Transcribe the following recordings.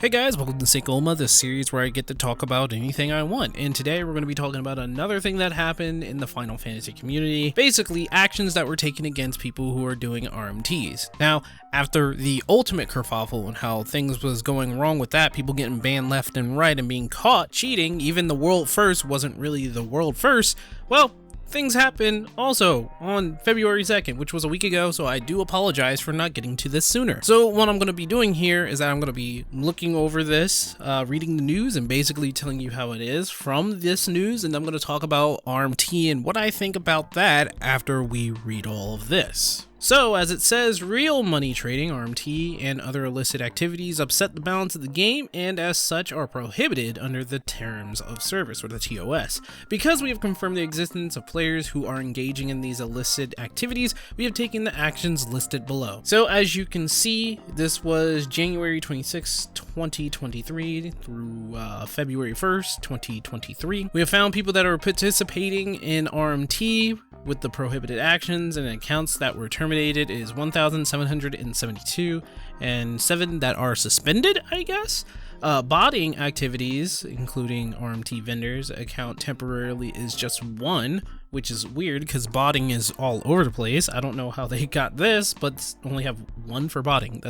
Hey guys, welcome to Seikoma, the series where I get to talk about anything I want, and today we're going to be talking about another thing that happened in the Final Fantasy community, basically actions that were taken against people who are doing RMTs. Now, after the ultimate kerfuffle and how things was going wrong with that, people getting banned left and right and being caught cheating, even the world first wasn't really the world first, well, things happened also on February 2nd, which was a week ago, so I do apologize for not getting to this sooner. So what I'm going to be doing here is that I'm going to be looking over this, reading the news, and basically telling you how it is from this news, and I'm going to talk about RMT and what I think about that after we read all of this. So, as it says, real money trading, RMT, and other illicit activities upset the balance of the game and as such are prohibited under the Terms of Service, or the TOS. Because we have confirmed the existence of players who are engaging in these illicit activities, we have taken the actions listed below. So, as you can see, this was January 26, 2023 through February 1st, 2023. We have found people that are participating in RMT with the prohibited actions, and accounts that were terminated is 1,772 and 7 that are suspended, I guess. Botting activities, including RMT vendors, account temporarily is just 1, which is weird because botting is all over the place. I don't know how they got this, but only have 1 for botting.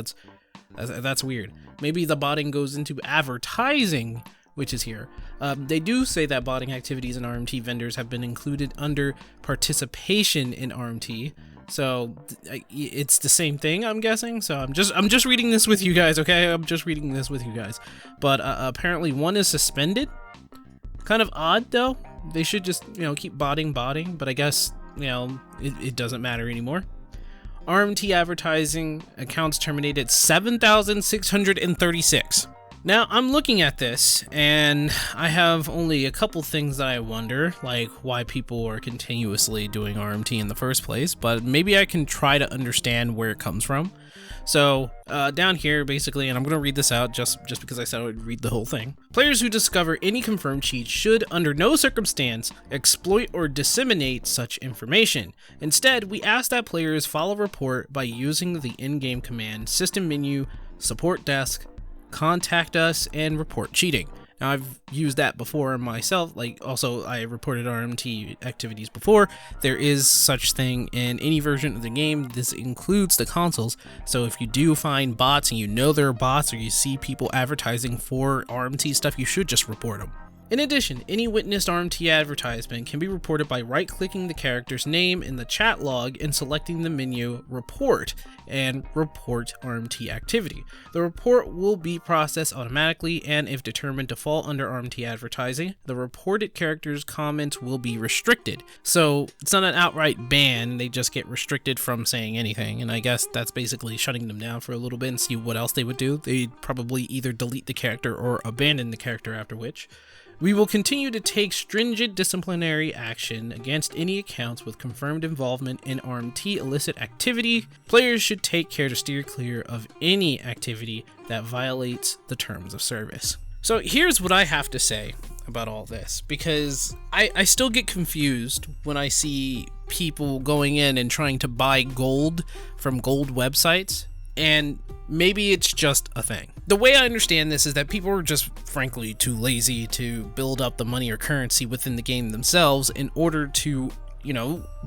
That's weird. Maybe the botting goes into advertising, which is here. They do say that botting activities and RMT vendors have been included under participation in RMT, so it's the same thing, I'm guessing. So I'm just reading this with you guys, okay? I'm just reading this with you guys. But apparently 1 is suspended. Kind of odd though. They should just keep botting, but I guess it doesn't matter anymore. RMT advertising accounts terminated 7,636. Now, I'm looking at this, and I have only a couple things that I wonder, like why people are continuously doing RMT in the first place, but maybe I can try to understand where it comes from. So, down here, basically, and I'm going to read this out just because I said I would read the whole thing. Players who discover any confirmed cheat should, under no circumstance, exploit or disseminate such information. Instead, we ask that players file a report by using the in-game command system menu, support desk, contact us, and report cheating. Now, I've used that before myself. Also, I reported RMT activities before. There is such thing in any version of the game. This includes the consoles. So if you do find bots and you know there are bots, or you see people advertising for RMT stuff, you should just report them. In addition, any witnessed RMT advertisement can be reported by right-clicking the character's name in the chat log and selecting the menu Report and Report RMT Activity. The report will be processed automatically, and if determined to fall under RMT advertising, the reported character's comments will be restricted. So it's not an outright ban, they just get restricted from saying anything, and I guess that's basically shutting them down for a little bit and see what else they would do. They'd probably either delete the character or abandon the character, after which. We will continue to take stringent disciplinary action against any accounts with confirmed involvement in RMT illicit activity. Players should take care to steer clear of any activity that violates the terms of service. So here's what I have to say about all this, because I still get confused when I see people going in and trying to buy gold from gold websites, and maybe it's just a thing. The way I understand this is that people are just frankly too lazy to build up the money or currency within the game themselves in order to,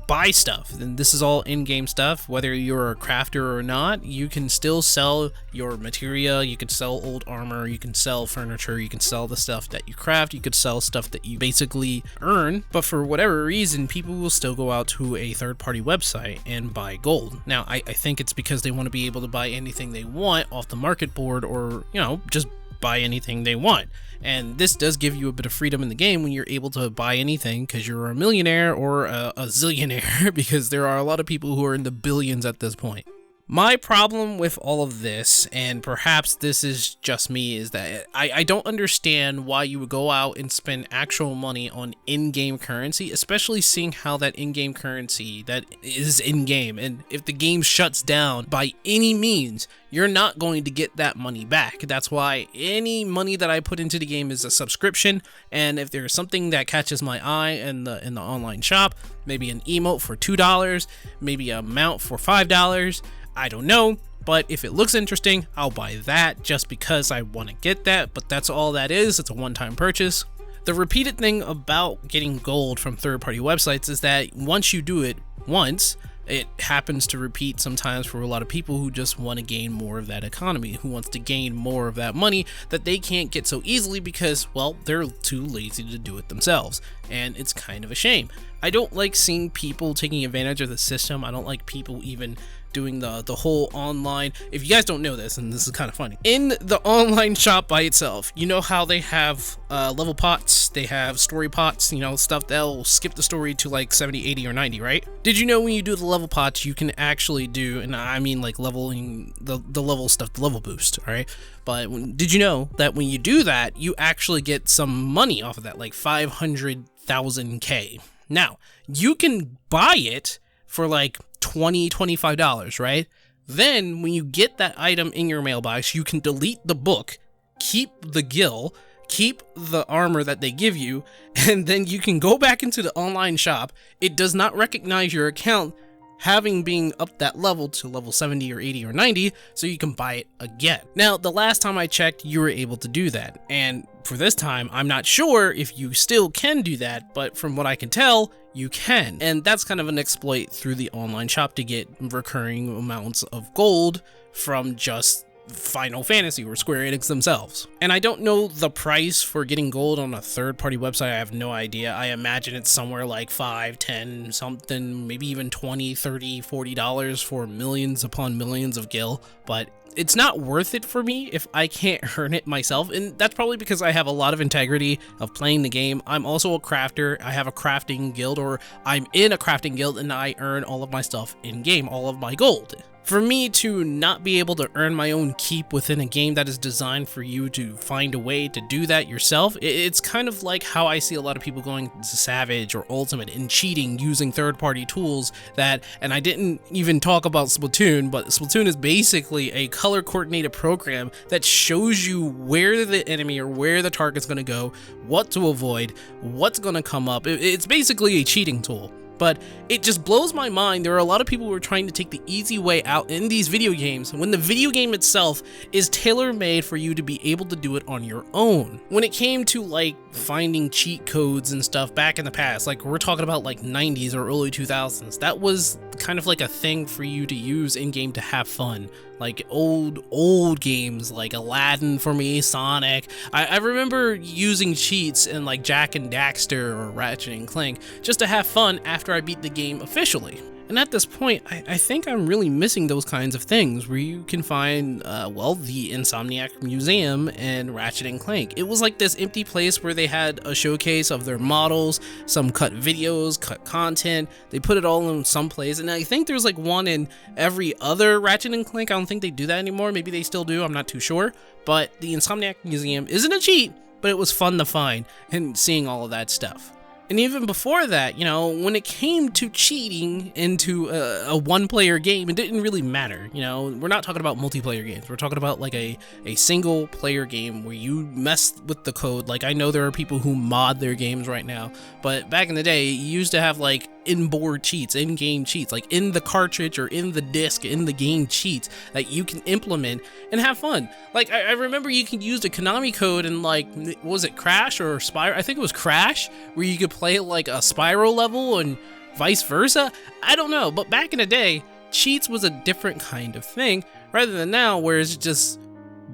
buy stuff. And this is all in-game stuff. Whether you're a crafter or not, you can still sell your materia, you can sell old armor, you can sell furniture, you can sell the stuff that you craft, you could sell stuff that you basically earn. But for whatever reason, people will still go out to a third-party website and buy gold. Now, I think it's because they want to be able to buy anything they want off the market board, or, just buy anything they want. And this does give you a bit of freedom in the game when you're able to buy anything because you're a millionaire or a zillionaire, because there are a lot of people who are in the billions at this point. My problem with all of this, and perhaps this is just me, is that I don't understand why you would go out and spend actual money on in-game currency, especially seeing how that in-game currency that is in-game, and if the game shuts down by any means, you're not going to get that money back. That's why any money that I put into the game is a subscription, and if there's something that catches my eye in the online shop, maybe an emote for $2, maybe a mount for $5, I don't know, but if it looks interesting, I'll buy that just because I want to get that, but that's all that is. It's a one-time purchase. The repeated thing about getting gold from third-party websites is that once you do it once, it happens to repeat sometimes for a lot of people who just want to gain more of that economy, who wants to gain more of that money that they can't get so easily because, well, they're too lazy to do it themselves. And it's kind of a shame. I don't like seeing people taking advantage of the system. I don't like people even doing the whole online. If you guys don't know this, and this is kind of funny, in the online shop by itself, you know how they have level pots, they have story pots, you know, stuff that'll skip the story to like 70, 80, or 90, right? Did you know when you do the level pots, you can actually do, and I mean like leveling the level stuff, the level boost, all right? But did you know that when you do that, you actually get some money off of that, like 500,000K? Now, you can buy it for like $20, $25, right? Then when you get that item in your mailbox, you can delete the book, keep the gil, keep the armor that they give you, and then you can go back into the online shop. It does not recognize your account having been up that level to level 70 or 80 or 90, so you can buy it again. Now, the last time I checked, you were able to do that, and for this time, I'm not sure if you still can do that, but from what I can tell, you can. And that's kind of an exploit through the online shop to get recurring amounts of gold from just Final Fantasy or Square Enix themselves. And I don't know the price for getting gold on a third-party website. I have no idea. I imagine it's somewhere like $5, $10, something, maybe even $20, $30, $40 for millions upon millions of gil, but it's not worth it for me if I can't earn it myself, and that's probably because I have a lot of integrity of playing the game. I'm also a crafter. I have a crafting guild, or I'm in a crafting guild, and I earn all of my stuff in-game, all of my gold. For me to not be able to earn my own keep within a game that is designed for you to find a way to do that yourself, it's kind of like how I see a lot of people going to Savage or Ultimate and cheating using third-party tools that, and I didn't even talk about Splatoon, but Splatoon is basically a color-coordinated program that shows you where the enemy or where the target's going to go, what to avoid, what's going to come up. It's basically a cheating tool. But it just blows my mind. There are a lot of people who are trying to take the easy way out in these video games when the video game itself is tailor-made for you to be able to do it on your own. When it came to like finding cheat codes and stuff back in the past, like we're talking about like 90s or early 2000s, that was kind of like a thing for you to use in-game to have fun. Like old games like Aladdin for me, Sonic. I remember using cheats in like Jak and Daxter or Ratchet and Clank just to have fun after I beat the game officially. And at this point, I think I'm really missing those kinds of things where you can find, well, the Insomniac Museum and Ratchet and Clank. It was like this empty place where they had a showcase of their models, some cut videos, cut content. They put it all in some place, and I think there's like one in every other Ratchet and Clank. I don't think they do that anymore. Maybe they still do. I'm not too sure. But the Insomniac Museum isn't a cheat, but it was fun to find and seeing all of that stuff. And even before that, you know, when it came to cheating into a one-player game, it didn't really matter. You know, we're not talking about multiplayer games. We're talking about like a single-player game where you mess with the code. Like, I know there are people who mod their games right now, but back in the day, you used to have like inboard cheats, in-game cheats, like in the cartridge or in the disc, in the game cheats that you can implement and have fun. Like, I remember you could use the Konami code in like, was it Crash or Spyro? I think it was Crash, where you could play like a Spyro level and vice versa. I don't know, but back in the day, cheats was a different kind of thing rather than now where it's just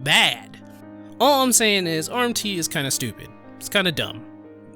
bad. All I'm saying is RMT is kind of stupid. It's kind of dumb.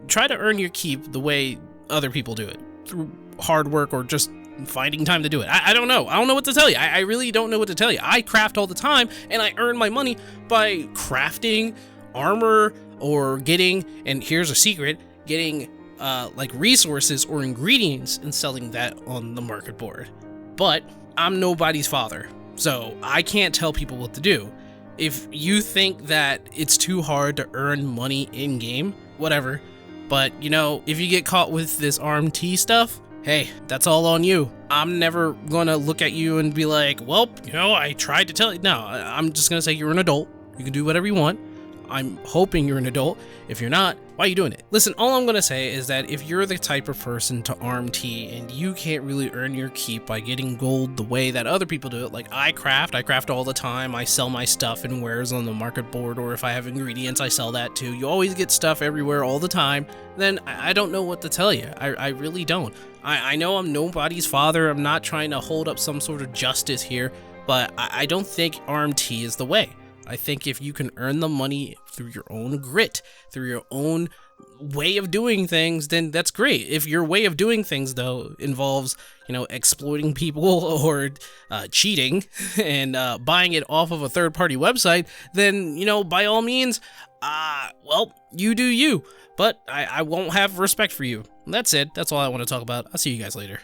Try to earn your keep the way other people do it, through hard work or just finding time to do it. I don't know. I don't know what to tell you. I really don't know what to tell you. I craft all the time and I earn my money by crafting armor or getting, and here's a secret, getting like resources or ingredients and selling that on the market board. But I'm nobody's father, so I can't tell people what to do. If you think that it's too hard to earn money in game, whatever. But you know, if you get caught with this RMT stuff, hey, that's all on you. I'm never gonna look at you and be like, well, you know, I tried to tell you. No, I'm just gonna say you're an adult. You can do whatever you want. I'm hoping you're an adult. If you're not, why are you doing it? Listen, all I'm gonna say is that if you're the type of person to RMT and you can't really earn your keep by getting gold the way that other people do it, like I craft all the time, I sell my stuff and wares on the market board, or if I have ingredients, I sell that too. You always get stuff everywhere all the time, then I don't know what to tell you. I really don't. I know I'm nobody's father, I'm not trying to hold up some sort of justice here, but I don't think RMT is the way. I think if you can earn the money through your own grit, through your own way of doing things, then that's great. If your way of doing things, though, involves, exploiting people or cheating and buying it off of a third-party website, then, by all means, well, you do you. But I won't have respect for you. That's it. That's all I want to talk about. I'll see you guys later.